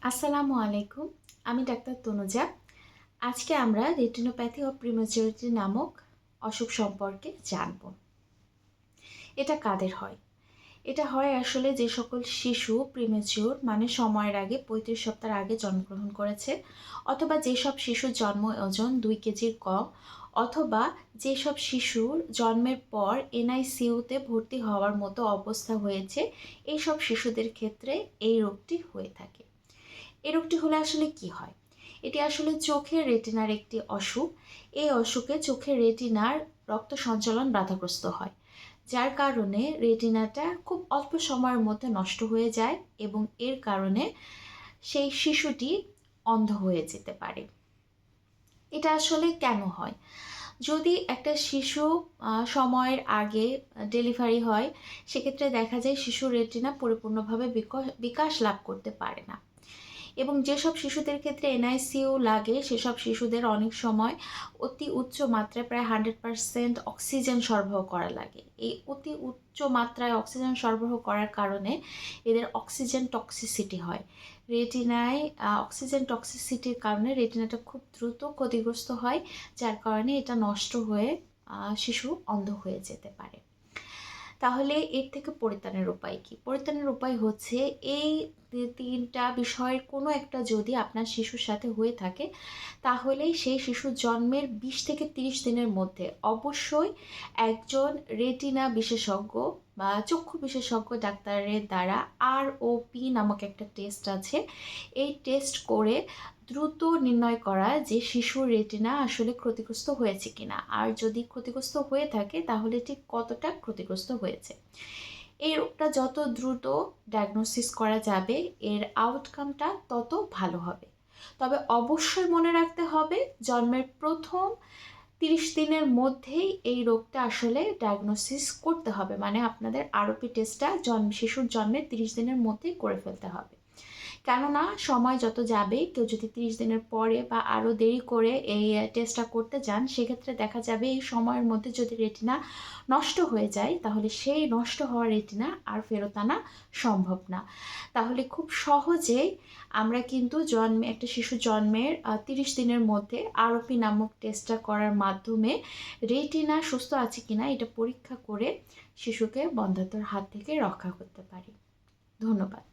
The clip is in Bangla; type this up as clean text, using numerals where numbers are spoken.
আসসালামু আলাইকুম। আমি ডাক্তার তনুজা। আজকে আমরা রেটিনোপ্যাথি অফ প্রিম্যাচুরিটি নামক অসুখ সম্পর্কে জানব। এটা কাদের হয়? এটা হয় আসলে যে সকল শিশু প্রিম্যাচিউর মানে সময়ের আগে ৩৫ সপ্তাহ আগে জন্মগ্রহণ করেছে, অথবা যেসব শিশুর জন্ম ওজন ২ কেজির কম, অথবা যেসব শিশুর জন্মের পর এনআইসিইউতে ভর্তি হওয়ার মতো অবস্থা হয়েছে, এইসব শিশুদের ক্ষেত্রে এই রোগটি হয়ে থাকে। এই রোগটি হলে আসলে কি হয়? এটি আসলে চোখের রেটিনার একটি অসুখ। এই অসুখে চোখের রেটিনার রক্ত সঞ্চালন বাধাগ্রস্ত হয়, যার কারণে রেটিনাটা খুব অল্প সময়ের মধ্যে নষ্ট হয়ে যায় এবং এর কারণে সেই শিশুটি অন্ধ হয়ে যেতে পারে। এটা আসলে কেন হয়? যদি একটা শিশু সময়ের আগে ডেলিভারি হয়, সেক্ষেত্রে দেখা যায় শিশুর রেটিনা পরিপূর্ণভাবে বিকাশ লাভ করতে পারে না। এবং যেসব শিশুদের ক্ষেত্রে এনআইসিইউ লাগে, সেসব শিশুদের অনেক সময় অতি উচ্চ মাত্রায় প্রায় 100% অক্সিজেন সরবরাহ করা লাগে। এই অতি উচ্চ মাত্রায় অক্সিজেন সরবরাহ করার কারণে এদের অক্সিজেন টক্সিসিটি হয়। রেটিনায় অক্সিজেন টক্সিসিটির কারণে রেটিনাটা খুব দ্রুত ক্ষতিগ্রস্ত হয়, যার কারণে এটা নষ্ট হয়ে শিশু অন্ধ হয়ে যেতে পারে। তাহলে এর থেকে পরিত্রাণের উপায় কী? পরিত্রাণের উপায় হচ্ছে এই তিনটা বিষয়ের কোনো একটা যদি আপনার শিশুর সাথে হয়ে থাকে, তাহলে সেই শিশুর জন্মের ২০ থেকে ৩০ দিনের মধ্যে অবশ্যই একজন রেটিনা বিশেষজ্ঞ বা চক্ষু বিশেষজ্ঞ ডাক্তারের দ্বারা ROP নামক একটা টেস্ট আছে, এই টেস্ট করে দ্রুত নির্ণয় করা যে শিশুর রেটিনা আসলে ক্ষতিগ্রস্ত হয়েছে কিনা, আর যদি ক্ষতিগ্রস্ত হয়ে থাকে তাহলে ঠিক কতটা ক্ষতিগ্রস্ত হয়েছে। এই রোগটা যত দ্রুত ডায়াগনোসিস করা যাবে, এর আউটকামটা তত ভালো হবে। তবে অবশ্যই মনে রাখতে হবে, জন্মের প্রথম ৩০ দিনের মধ্যেই এই রোগটা আসলে ডায়াগনোসিস করতে হবে, মানে আপনাদের ROP টেস্টটা শিশুর জন্মের ৩০ দিনের মধ্যেই করে ফেলতে হবে। কেননা সময় যত যাবে, কেউ যদি ৩০ দিনের পরে বা আরও দেরি করে এই টেস্টটা করতে যান, সেক্ষেত্রে দেখা যাবে এই সময়ের মধ্যে যদি রেটিনা নষ্ট হয়ে যায়, তাহলে সেই নষ্ট হওয়া রেটিনা আর ফেরত আনা সম্ভব না। তাহলে খুব সহজেই আমরা কিন্তু একটা শিশু জন্মের ৩০ দিনের মধ্যে ROP নামক টেস্টটা করার মাধ্যমে রেটিনা সুস্থ আছে কিনা এটা পরীক্ষা করে শিশুকে বন্ধ্যাত্বের হাত থেকে রক্ষা করতে পারি। ধন্যবাদ।